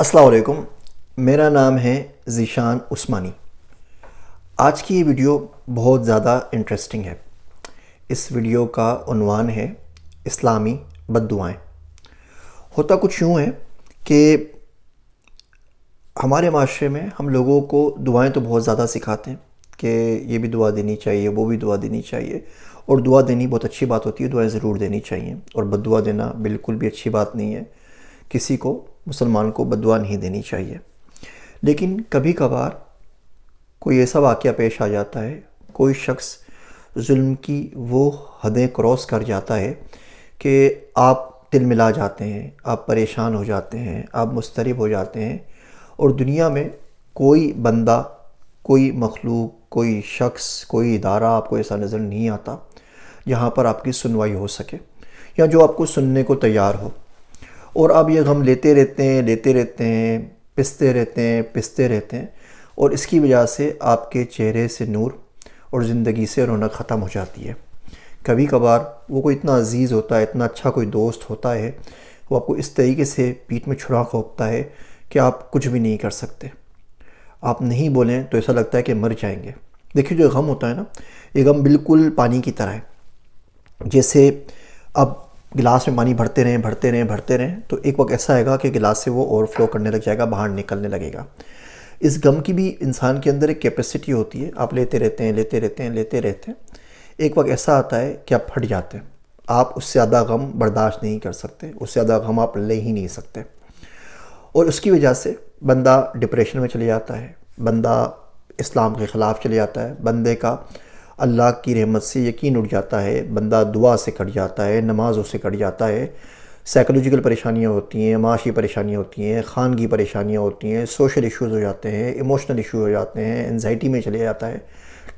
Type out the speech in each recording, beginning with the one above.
السلام علیکم، میرا نام ہے ذیشان عثمانی۔ آج کی یہ ویڈیو بہت زیادہ انٹرسٹنگ ہے۔ اس ویڈیو کا عنوان ہے اسلامی بد دعائیں۔ ہوتا کچھ یوں ہے کہ ہمارے معاشرے میں ہم لوگوں کو دعائیں تو بہت زیادہ سکھاتے ہیں کہ یہ بھی دعا دینی چاہیے، وہ بھی دعا دینی چاہیے، اور دعا دینی بہت اچھی بات ہوتی ہے، دعائیں ضرور دینی چاہیے، اور بد دعا دینا بالکل بھی اچھی بات نہیں ہے۔ کسی کو، مسلمان کو بد دعا نہیں دینی چاہیے۔ لیکن کبھی کبھار کوئی ایسا واقعہ پیش آ جاتا ہے، کوئی شخص ظلم کی وہ حدیں کراس کر جاتا ہے کہ آپ دل ملا جاتے ہیں، آپ پریشان ہو جاتے ہیں، آپ مضطرب ہو جاتے ہیں، اور دنیا میں کوئی بندہ، کوئی مخلوق، کوئی شخص، کوئی ادارہ آپ کو ایسا نظر نہیں آتا جہاں پر آپ کی سنوائی ہو سکے یا جو آپ کو سننے کو تیار ہو، اور آپ یہ غم لیتے رہتے ہیں، پستے رہتے ہیں، اور اس کی وجہ سے آپ کے چہرے سے نور اور زندگی سے رونق ختم ہو جاتی ہے۔ کبھی کبھار وہ کوئی اتنا عزیز ہوتا ہے، اتنا اچھا کوئی دوست ہوتا ہے، وہ آپ کو اس طریقے سے پیٹھ میں چھڑا کھونپتا ہے کہ آپ کچھ بھی نہیں کر سکتے۔ آپ نہیں بولیں تو ایسا لگتا ہے کہ مر جائیں گے۔ دیکھیے، جو غم ہوتا ہے نا، یہ غم بالکل پانی کی طرح ہے۔ جیسے اب گلاس میں پانی بھرتے رہیں تو ایک وقت ایسا آئے گا کہ گلاس سے وہ اوور فلو کرنے لگ جائے گا، باہر نکلنے لگے گا۔ اس غم کی بھی انسان کے اندر ایک کیپیسٹی ہوتی ہے، آپ لیتے رہتے ہیں، ایک وقت ایسا آتا ہے کہ آپ پھٹ جاتے ہیں، آپ اس سے زیادہ غم برداشت نہیں کر سکتے، اس سے زیادہ غم آپ لے ہی نہیں سکتے، اور اس کی وجہ سے بندہ ڈپریشن میں چلے جاتا ہے، بندہ اسلام کے خلاف چلے جاتا ہے، بندے کا اللہ کی رحمت سے یقین اٹھ جاتا ہے، بندہ دعا سے کٹ جاتا ہے، نمازوں سے کٹ جاتا ہے، سائیکولوجیکل پریشانیاں ہوتی ہیں، معاشی پریشانیاں ہوتی ہیں، خانگی پریشانیاں ہوتی ہیں، سوشل ایشوز ہو جاتے ہیں، ایموشنل ایشو ہو جاتے ہیں، انزائٹی میں چلے جاتا ہے،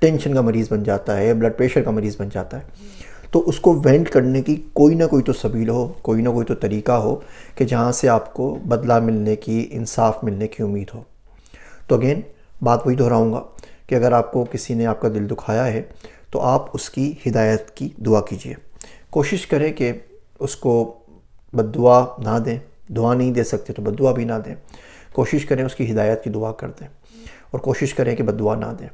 ٹینشن کا مریض بن جاتا ہے، بلڈ پریشر کا مریض بن جاتا ہے۔ تو اس کو وینٹ کرنے کی کوئی نہ کوئی تو سبیل ہو، کوئی نہ کوئی تو طریقہ ہو کہ جہاں سے آپ کو بدلہ ملنے کی، انصاف ملنے کی امید ہو۔ تو اگین بات وہی دہراؤں گا کہ اگر آپ کو کسی نے آپ کا دل دکھایا ہے تو آپ اس کی ہدایت کی دعا کیجئے۔ کوشش کریں کہ اس کو بد دعا نہ دیں، دعا نہیں دے سکتے تو بد دعا بھی نہ دیں، کوشش کریں اس کی ہدایت کی دعا کر دیں، اور کوشش کریں کہ بد دعا نہ دیں۔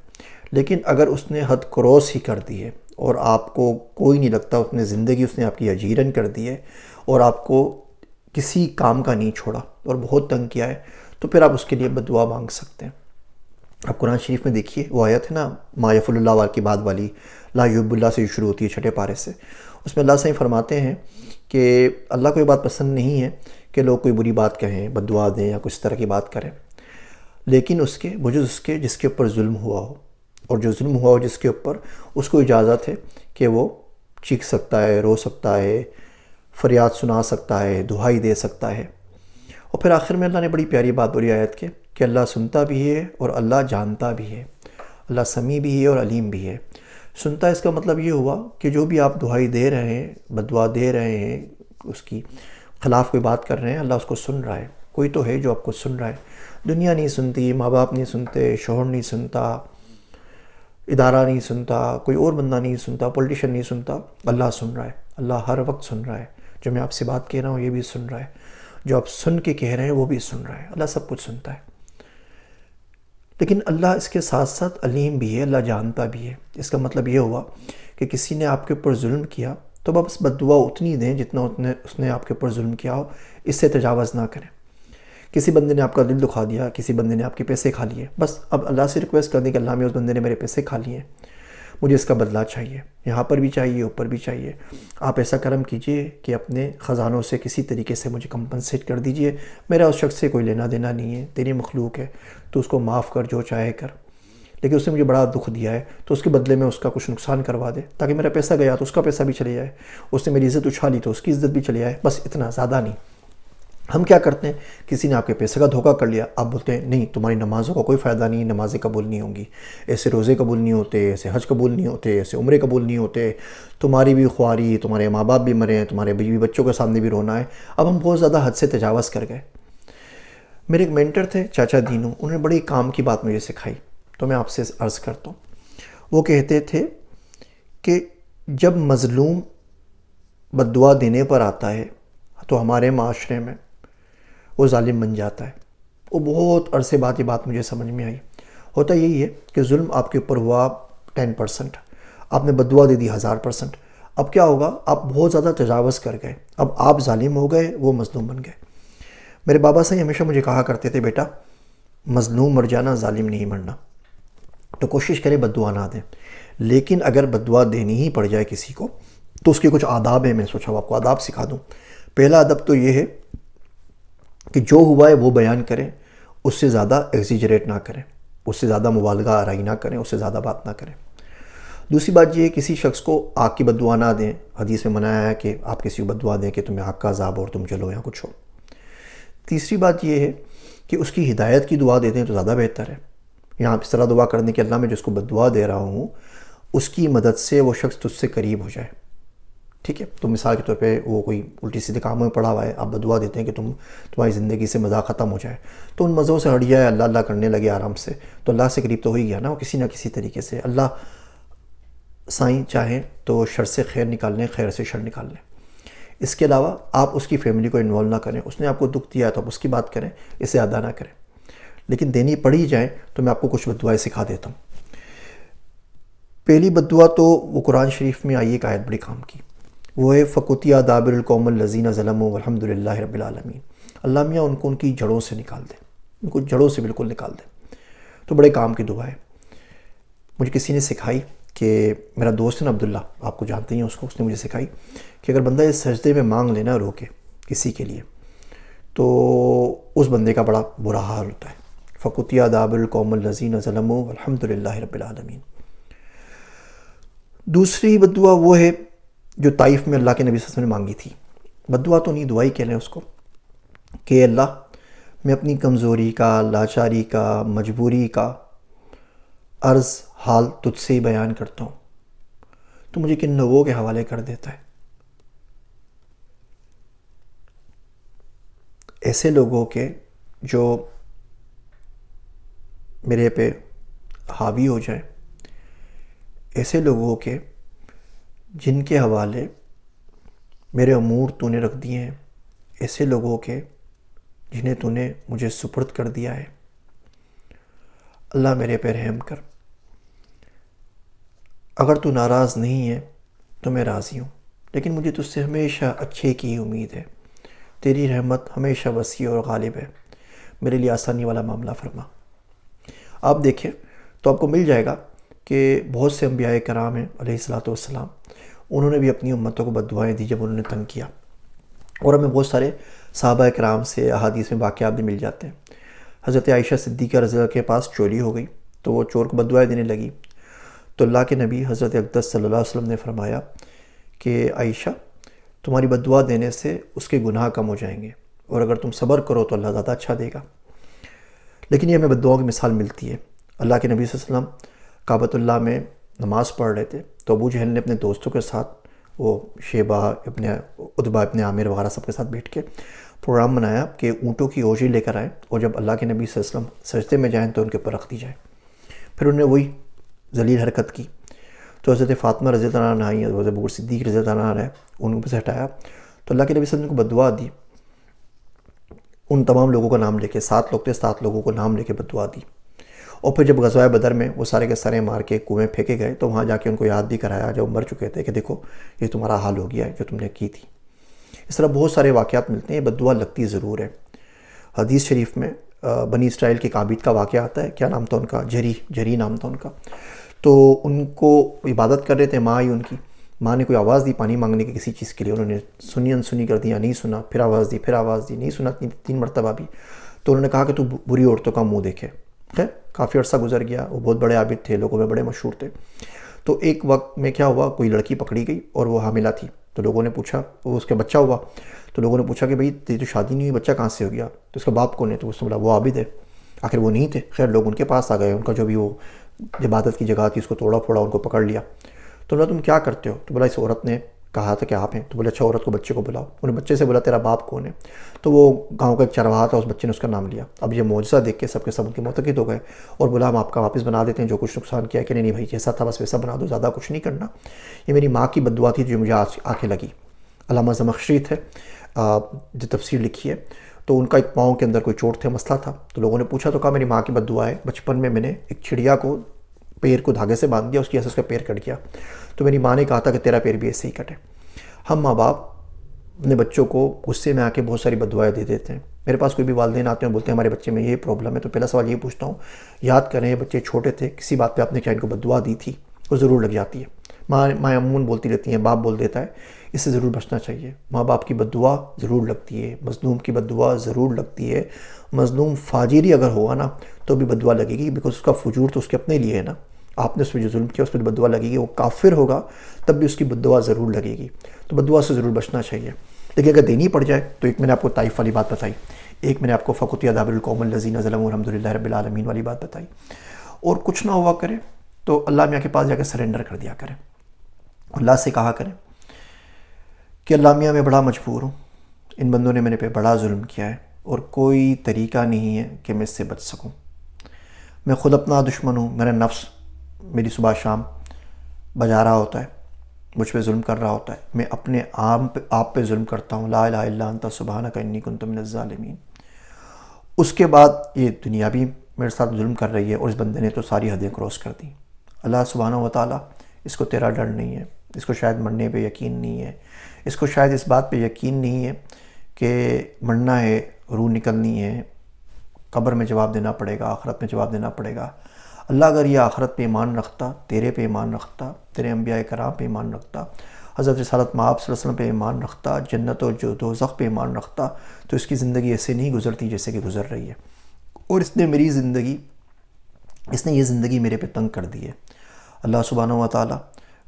لیکن اگر اس نے حد کراس ہی کر دی ہے اور آپ کو کوئی نہیں لگتا، اس نے زندگی اس نے آپ کی اجیرن کر دی ہے اور آپ کو کسی کام کا نہیں چھوڑا اور بہت تنگ کیا ہے، تو پھر آپ اس کے لیے بد دعا مانگ سکتے ہیں۔ اب قرآن شریف میں دیکھیے، وہ آیت ہے نا، ما یفعل اللہ کی بعد والی، لا یحب اللہ سے شروع ہوتی ہے 6 پارے سے۔ اس میں اللہ سے فرماتے ہیں کہ اللہ کو یہ بات پسند نہیں ہے کہ لوگ کوئی بری بات کہیں، بد دعا دیں یا کچھ طرح کی بات کریں، لیکن اس کے بجز اس کے جس کے اوپر ظلم ہوا ہو، اور جو ظلم ہوا ہو جس کے اوپر، اس کو اجازت ہے کہ وہ چیخ سکتا ہے، رو سکتا ہے، فریاد سنا سکتا ہے، دہائی دے سکتا ہے۔ اور پھر آخر میں اللہ نے بڑی پیاری بات بولی آیت کے کہ اللہ سنتا بھی ہے اور اللہ جانتا بھی ہے، اللہ سمیع بھی ہے اور علیم بھی ہے۔ سنتا، اس کا مطلب یہ ہوا کہ جو بھی آپ دہائی دے رہے ہیں، بد دعا دے رہے ہیں، اس کی خلاف کوئی بات کر رہے ہیں، اللہ اس کو سن رہا ہے۔ کوئی تو ہے جو آپ کو سن رہا ہے۔ دنیا نہیں سنتی، ماں باپ نہیں سنتے، شوہر نہیں سنتا، ادارہ نہیں سنتا، کوئی اور بندہ نہیں سنتا، پولیٹیشین نہیں سنتا، اللہ سن رہا ہے۔ اللہ ہر وقت سن رہا ہے۔ جو میں آپ سے بات کہہ رہا ہوں یہ بھی سن رہا ہے، جو آپ سن کے کہہ رہے ہیں وہ بھی سن رہا ہے۔ اللہ سب کچھ سنتا ہے، لیکن اللہ اس کے ساتھ ساتھ علیم بھی ہے، اللہ جانتا بھی ہے۔ اس کا مطلب یہ ہوا کہ کسی نے آپ کے اوپر ظلم کیا تو بس بد دعا اتنی دیں جتنا اس نے آپ کے اوپر ظلم کیا ہو، اس سے تجاوز نہ کریں۔ کسی بندے نے آپ کا دل دکھا دیا، کسی بندے نے آپ کے پیسے کھا لیے، بس اب اللہ سے ریکویسٹ کر دیں کہ اللہ میں اس بندے نے میرے پیسے کھا لیے، مجھے اس کا بدلہ چاہیے، یہاں پر بھی چاہیے، اوپر بھی چاہیے۔ آپ ایسا کرم کیجئے کہ اپنے خزانوں سے کسی طریقے سے مجھے کمپنسیٹ کر دیجئے، میرا اس شخص سے کوئی لینا دینا نہیں ہے، تیری مخلوق ہے، تو اس کو معاف کر، جو چاہے کر، لیکن اس نے مجھے بڑا دکھ دیا ہے تو اس کے بدلے میں اس کا کچھ نقصان کروا دے، تاکہ میرا پیسہ گیا تو اس کا پیسہ بھی چلے جائے، اس نے میری عزت اچھالی تو اس کی عزت بھی چلی جائے، بس اتنا، زیادہ نہیں۔ ہم کیا کرتے ہیں، کسی نے آپ کے پیسے کا دھوکہ کر لیا، آپ بولتے ہیں نہیں تمہاری نمازوں کا کوئی فائدہ نہیں، نمازیں قبول نہیں ہوں گی، ایسے روزے قبول نہیں ہوتے، ایسے حج قبول نہیں ہوتے، ایسے عمرے قبول نہیں ہوتے، تمہاری بھی خواری، تمہارے ماں باپ بھی مرے ہیں، تمہارے بیوی بچوں کے سامنے بھی رونا ہے۔ اب ہم بہت زیادہ حد سے تجاوز کر گئے۔ میرے ایک مینٹر تھے چاچا دینو، انہوں نے بڑی کام کی بات مجھے سکھائی، تو میں آپ سے عرض کرتا ہوں۔ وہ کہتے تھے کہ جب مظلوم بد دعا دینے پر آتا ہے تو ہمارے معاشرے میں وہ ظالم بن جاتا ہے، وہ بہت عرصے بعد یہ بات مجھے سمجھ میں آئی. ہوتا یہی ہے کہ ظلم آپ کے اوپر ہوا 10%، آپ نے بد دعا دے دی 1000%. اب کیا ہوگا؟ آپ بہت زیادہ تجاوز کر گئے، اب آپ ظالم ہو گئے، وہ مظلوم بن گئے. میرے بابا صاحب ہمیشہ مجھے کہا کرتے تھے، بیٹا مظلوم مر جانا، ظالم نہیں مرنا. تو کوشش کرے بد دعا نہ دیں، لیکن اگر بد دعا دینی ہی پڑ جائے کسی کو تو اس کے کچھ آداب ہیں. میں سوچا آپ کو آداب سکھا دوں. پہلا ادب تو یہ ہے کہ جو ہوا ہے وہ بیان کریں، اس سے زیادہ ایگزیجریٹ نہ کریں، اس سے زیادہ مبالغہ آرائی نہ کریں، اس سے زیادہ بات نہ کریں. دوسری بات یہ ہے کسی شخص کو آگ کی بد دعا نہ دیں. حدیث میں منع ہے کہ آپ کسی کو بد دعا دیں کہ تمہیں آگ کا عذاب اور تم جلو یا کچھ ہو. تیسری بات یہ ہے کہ اس کی ہدایت کی دعا دے دیں تو زیادہ بہتر ہے. یہاں اس طرح دعا کرنے کہ اللہ میں جس کو بد دعا دے رہا ہوں اس کی مدد سے وہ شخص تجھ سے قریب ہو جائے. ٹھیک ہے؟ تو مثال کے طور پہ وہ کوئی الٹی سیدھے کاموں میں پڑا ہوا ہے، آپ بد دعا دیتے ہیں کہ تمہاری زندگی سے مزہ ختم ہو جائے، تو ان مزوں سے ہٹ جائے، اللہ اللہ کرنے لگے آرام سے، تو اللہ سے قریب تو ہو ہی گیا نا وہ کسی نہ کسی طریقے سے. اللہ سائیں چاہیں تو شر سے خیر نکال لیں، خیر سے شر نکال لیں. اس کے علاوہ آپ اس کی فیملی کو انوالو نہ کریں. اس نے آپ کو دکھ دیا ہے تو آپ اس کی بات کریں، اسے ادا نہ کریں. لیکن دینی پڑی جائیں تو میں آپ کو کچھ بد دعائیں سکھا دیتا ہوں. پہلی بد دعا تو وہ قرآن شریف میں آئی ایک آیت بڑی کام کی، وہ ہے فَقُطِعَ دَابِرُ الْقَوْمِ الَّذِينَ ظَلَمُوا وَالْحَمْدُ لِلَّهِ رَبِّ الْعَالَمِينَ. اللہ میاں ان کو ان کی جڑوں سے نکال دیں، ان کو جڑوں سے بالکل نکال دیں. تو بڑے کام کی دعا ہے. مجھے کسی نے سکھائی کہ میرا دوست ہے نا عبداللہ، آپ کو جانتے ہیں اس نے مجھے سکھائی کہ اگر بندہ اس سجدے میں مانگ لینا رو کے کسی کے لیے تو اس بندے کا بڑا برا حال ہوتا ہے. فَقُطِعَ دَابِرُ الْقَوْمِ الَّذِينَ ظَلَمُوا وَالْحَمْدُ لِلَّهِ رَبِّ الْعَالَمِينَ. دوسری بد دعا وہ ہے جو طائف میں اللہ کے نبی صلی اللہ علیہ وسلم نے مانگی تھی. بد دعا تو نہیں، دعائی کہہ لیں اس کو، کہ اللہ میں اپنی کمزوری کا، لاچاری کا، مجبوری کا عرض حال تجھ سے ہی بیان کرتا ہوں، تو مجھے کن لوگوں کے حوالے کر دیتا ہے. ایسے لوگوں کے جو میرے پہ حاوی ہو جائیں، ایسے لوگوں کے جن کے حوالے میرے امور تو نے رکھ دیے ہیں، ایسے لوگوں کے جنہیں تو نے مجھے سپرد کر دیا ہے. اللہ میرے پہ رحم کر. اگر تو ناراض نہیں ہے تو میں راضی ہوں، لیکن مجھے تجھ سے ہمیشہ اچھے کی امید ہے. تیری رحمت ہمیشہ وسیع اور غالب ہے، میرے لیے آسانی والا معاملہ فرما. آپ دیکھیں تو آپ کو مل جائے گا کہ بہت سے انبیاء کرام ہیں علیہ الصلوۃ والسلام، انہوں نے بھی اپنی امتوں کو بد دعائیں دی جب انہوں نے تنگ کیا. اور ہمیں بہت سارے صحابہ کرام سے احادیث میں واقعات بھی مل جاتے ہیں. حضرت عائشہ صدیقہ رضی اللہ کے پاس چوری ہو گئی تو وہ چور کو بد دعائیں دینے لگی، تو اللہ کے نبی حضرت اقدس صلی اللہ علیہ وسلم نے فرمایا کہ عائشہ تمہاری بد دعا دینے سے اس کے گناہ کم ہو جائیں گے، اور اگر تم صبر کرو تو اللہ زیادہ اچھا دے گا. لیکن یہ ہمیں بد دعاؤں کی مثال ملتی ہے. اللہ کے نبی صلی اللہ علیہ وسلم کعبۃ اللہ میں نماز پڑھ رہے تھے تو ابو جہل نے اپنے دوستوں کے ساتھ، وہ شیبہ ابن عتبہ ابن عامر وغیرہ سب کے ساتھ بیٹھ کے پروگرام بنایا کہ اونٹوں کی اوجھی لے کر آئیں اور جب اللہ کے نبی صلی اللہ علیہ وسلم سجدے میں جائیں تو ان کے اوپر رکھ دی جائے. پھر انہوں نے وہی ذلیل حرکت کی تو حضرت فاطمہ رضی اللہ عنہ آئی، حضرت ابوبکر صدیق رضی اللہ عنہ آئے، ان کو سے ہٹایا تو اللہ کے نبی صلی اللہ علیہ وسلم کو بد دعا دی. ان تمام لوگوں کا نام لے کے، 7 لوگ تھے، 7 لوگوں کو نام لے کے بد دعا دی. اور پھر جب غزوہ بدر میں وہ سارے کے سارے مار کے کنویں پھینکے گئے تو وہاں جا کے ان کو یاد بھی کرایا جب وہ مر چکے تھے کہ دیکھو یہ تمہارا حال ہو گیا ہے جو تم نے کی تھی. اس طرح بہت سارے واقعات ملتے ہیں. بد دعا لگتی ضرور ہے. حدیث شریف میں بنی اسرائیل کے قابیل کا واقعہ آتا ہے. کیا نام تھا ان کا؟ جری نام تھا ان کا. تو ان کو عبادت کر رہے تھے، ماں ہی ان کی، ماں نے کوئی آواز دی پانی مانگنے کی کسی چیز کے لیے، انہوں نے سنی انسنی کر دیا، نہیں سنا، پھر آواز دی، پھر آواز دی، نہیں سنا 3 مرتبہ بھی. تو انہوں نے کہا کہ تو بری عورتوں کا منہ دیکھے. خیر کافی عرصہ گزر گیا. وہ بہت بڑے عابد تھے، لوگوں میں بڑے مشہور تھے. تو ایک وقت میں کیا ہوا، کوئی لڑکی پکڑی گئی اور وہ حاملہ تھی. تو لوگوں نے پوچھا، وہ اس کے بچہ ہوا تو لوگوں نے پوچھا کہ بھئی تیری تو شادی نہیں ہوئی، بچہ کہاں سے ہو گیا؟ تو اس کا باپ کون ہے؟ تو اس نے بولا وہ عابد ہے. آخر وہ نہیں تھے. خیر لوگ ان کے پاس آ گئے، ان کا جو بھی وہ عبادت کی جگہ تھی اس کو توڑا پھوڑا، ان کو پکڑ لیا. تو بولا تم کیا کرتے ہو؟ تو بولا اس عورت نے کہا تھا کہ آپ ہیں. تو بولا اچھا عورت کو بچے کو بلاؤ. انہوں نے بچے سے بولا تیرا باپ کون ہے؟ تو وہ گاؤں کا ایک چرواہا تھا، اس بچے نے اس کا نام لیا. اب یہ معجزہ دیکھ کے سب کے سب ان کے معتقد ہو گئے اور بولا ہم آپ کا واپس بنا دیتے ہیں جو کچھ نقصان کیا ہے. کہ نہیں بھائی جیسا تھا بس ویسا بنا دو، زیادہ کچھ نہیں کرنا. یہ میری ماں کی بد دعا تھی جو مجھے آج آنکھیں لگی. علامہ زمخشری تھے جو تفسیر لکھی ہے، تو ان کا ایک پاؤں کے اندر کوئی چوٹ تھے، مسئلہ تھا، تو لوگوں نے پوچھا تو کہا میری ماں کی بد دعا ہے، بچپن میں نے ایک چڑیا کو پیر کو دھاگے سے باندھ دیا، اس کی وجہ سے اس کا پیر کٹ گیا، تو میری ماں نے کہا تھا کہ تیرا پیر بھی ایسے ہی کٹے۔ ہم ماں باپ اپنے بچوں کو غصے میں آ کے بہت ساری بد دعائیں دے دیتے ہیں۔ میرے پاس کوئی بھی والدین آتے ہیں اور بولتے ہیں ہمارے بچے میں یہ پرابلم ہے، تو پہلا سوال یہ پوچھتا ہوں، یاد کریں یہ بچے چھوٹے تھے، کسی بات پہ آپ نے کیا ان کو بد دعا دی تھی؟ وہ ضرور لگ جاتی ہے۔ ماں عموماً بولتی رہتی ہیں، باپ بول دیتا ہے، اس سے ضرور بچنا چاہیے۔ ماں باپ کی بد دعا ضرور لگتی ہے، مظلوم کی بد دعا ضرور لگتی ہے۔ مظلوم فاجری اگر ہوگا نا تو بھی بد دعا لگے گی، بیکاز اس کا فجور تو اس کے اپنے لیے ہے نا، آپ نے اس پہ جو ظلم کیا اس پہ بد دعا لگے گی۔ وہ کافر ہوگا تب بھی اس کی بد دعا ضرور لگے گی، تو بد دعا سے ضرور بچنا چاہیے۔ لیکن اگر دینی پڑ جائے تو ایک میں نے آپ کو طائف والی بات بتائی، ایک میں نے آپ کو فقطی عذاب القوم الذین ظلموا الحمدللہ رب العالمین والی بات بتائی، اور کچھ نہ ہوا کرے تو اللہ میاں کے پاس جا کے سرنڈر کر دیا کریں، اللہ سے کہا کریں کہ اللہ میاں میں بڑا مجبور ہوں، ان بندوں نے میرے پہ بڑا ظلم کیا ہے اور کوئی طریقہ نہیں ہے کہ میں اس سے بچ سکوں، میں خود اپنا دشمن ہوں، میرا نفس میری صبح شام بجا رہا ہوتا ہے، مجھ پہ ظلم کر رہا ہوتا ہے، میں اپنے آپ پہ ظلم کرتا ہوں، لا الہ الا انت سبحانک انی کنت من الظالمین۔ اس کے بعد یہ دنیا بھی میرے ساتھ ظلم کر رہی ہے اور اس بندے نے تو ساری حدیں کراس کر دیں۔ اللہ سبحانہ و تعالیٰ اس کو تیرا ڈر نہیں ہے، اس کو شاید مرنے پہ یقین نہیں ہے، اس کو شاید اس بات پہ یقین نہیں ہے کہ مرنا ہے، روح نکلنی ہے، قبر میں جواب دینا پڑے گا، آخرت میں جواب دینا پڑے گا۔ اللہ اگر یہ آخرت پہ ایمان رکھتا، تیرے پہ ایمان رکھتا، تیرے انبیاء کرام پہ ایمان رکھتا، حضرت رسالت مآب صلی اللہ علیہ وسلم پہ ایمان رکھتا، جنت و دوزخ پہ ایمان رکھتا، تو اس کی زندگی ایسے نہیں گزرتی جیسے کہ گزر رہی ہے، اور اس نے یہ زندگی میرے پہ تنگ کر دی ہے۔ اللہ سبحانہ و تعالیٰ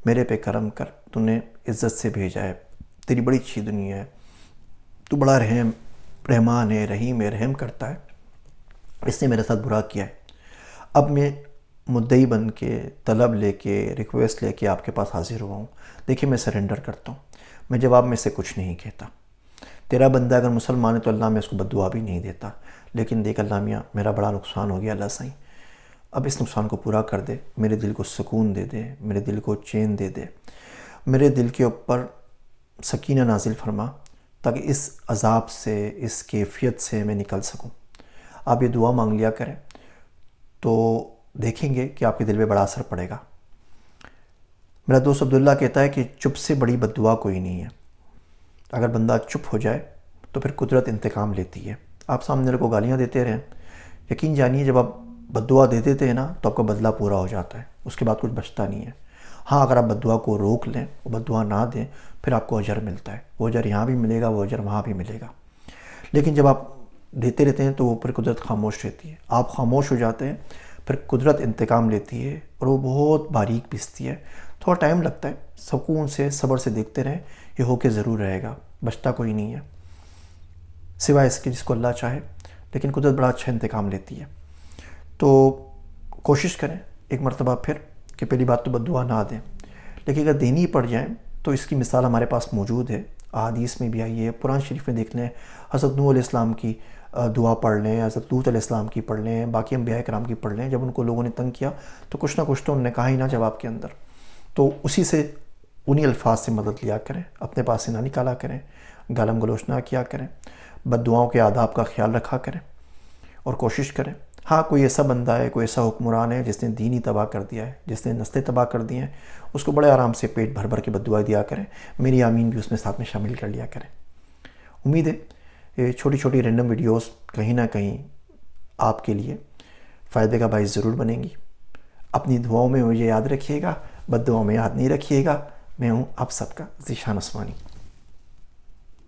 میرے پہ کرم کر، تو نے عزت سے بھیجا ہے، تیری بڑی اچھی دنیا ہے، تو بڑا رحمان ہے، رحیم ہے، رحم کرتا ہے، اس نے میرے ساتھ برا کیا ہے، اب میں مدعی بن کے طلب لے کے ریکویسٹ لے کے آپ کے پاس حاضر ہوا ہوں، دیکھیں میں سرنڈر کرتا ہوں، میں جواب میں سے کچھ نہیں کہتا، تیرا بندہ اگر مسلمان ہے تو اللہ میں اس کو بد دعا بھی نہیں دیتا، لیکن دیکھ اللہ میاں میرا بڑا نقصان ہو گیا، اللہ سائیں اب اس نقصان کو پورا کر دے، میرے دل کو سکون دے دے، میرے دل کو چین دے دے، میرے دل کے اوپر سکینہ نازل فرما، تاکہ اس عذاب سے، اس کیفیت سے میں نکل سکوں۔ آپ یہ دعا مانگ لیا کریں تو دیکھیں گے کہ آپ کے دل پہ بڑا اثر پڑے گا۔ میرا دوست عبداللہ کہتا ہے کہ چپ سے بڑی بد دعا کوئی نہیں ہے، اگر بندہ چپ ہو جائے تو پھر قدرت انتقام لیتی ہے۔ آپ سامنے والے کو گالیاں دیتے رہیں، یقین جانیے جب آپ بد دعا دے دیتے ہیں نا تو آپ کا بدلہ پورا ہو جاتا ہے، اس کے بعد کچھ بچتا نہیں ہے۔ ہاں اگر آپ بد دعا کو روک لیں، وہ بد دعا نہ دیں، پھر آپ کو اجر ملتا ہے، وہ اجر یہاں بھی ملے گا، وہ اجر وہاں بھی ملے گا۔ لیکن جب آپ دیتے رہتے ہیں تو وہ پھر قدرت خاموش رہتی ہے، آپ خاموش ہو جاتے ہیں، پھر قدرت انتقام لیتی ہے اور وہ بہت باریک پیستی ہے، تھوڑا ٹائم لگتا ہے، سکون سے صبر سے دیکھتے رہیں، یہ ہو کے ضرور رہے گا، بچتا کوئی نہیں ہے سوائے اس کے جس کو اللہ چاہے، لیکن قدرت بڑا اچھا انتقام لیتی ہے۔ تو کوشش کریں ایک مرتبہ پھر کہ پہلی بات تو بد دعا نہ دیں، لیکن اگر دینی پڑ جائیں تو اس کی مثال ہمارے پاس موجود ہے، احادیث میں بھی آئی ہے، قرآن شریف میں دیکھ لیں، حضرت نوح علیہ السلام کی دعا پڑھ لیں، حضرت لوط علیہ السلام کی پڑھ لیں، باقی انبیاء کرام کی پڑھ لیں، جب ان کو لوگوں نے تنگ کیا تو کچھ نہ کچھ تو انہوں نے کہا ہی نہ جواب کے اندر، تو اسی سے انہی الفاظ سے مدد لیا کریں، اپنے پاس سے نہ نکالا کریں، گالم گلوچ نہ کیا کریں، بد دعاؤں کے آداب کا خیال رکھا کریں اور کوشش کریں۔ ہاں کوئی ایسا بندہ ہے، کوئی ایسا حکمران ہے جس نے دین ہی تباہ کر دیا ہے، جس نے نسلیں تباہ کر دی ہیں، اس کو بڑے آرام سے پیٹ بھر بھر کے بد دعائیں دیا کریں، میری آمین بھی اس میں ساتھ میں شامل کر لیا کریں۔ امید ہے یہ چھوٹی چھوٹی رینڈم ویڈیوز کہیں نہ کہیں آپ کے لیے فائدے کا باعث ضرور بنیں گی۔ اپنی دعاؤں میں مجھے یاد رکھیے گا، بد دعاؤں میں یاد نہیں رکھیے گا۔ میں ہوں آپ سب کا ذیشان عثمانی۔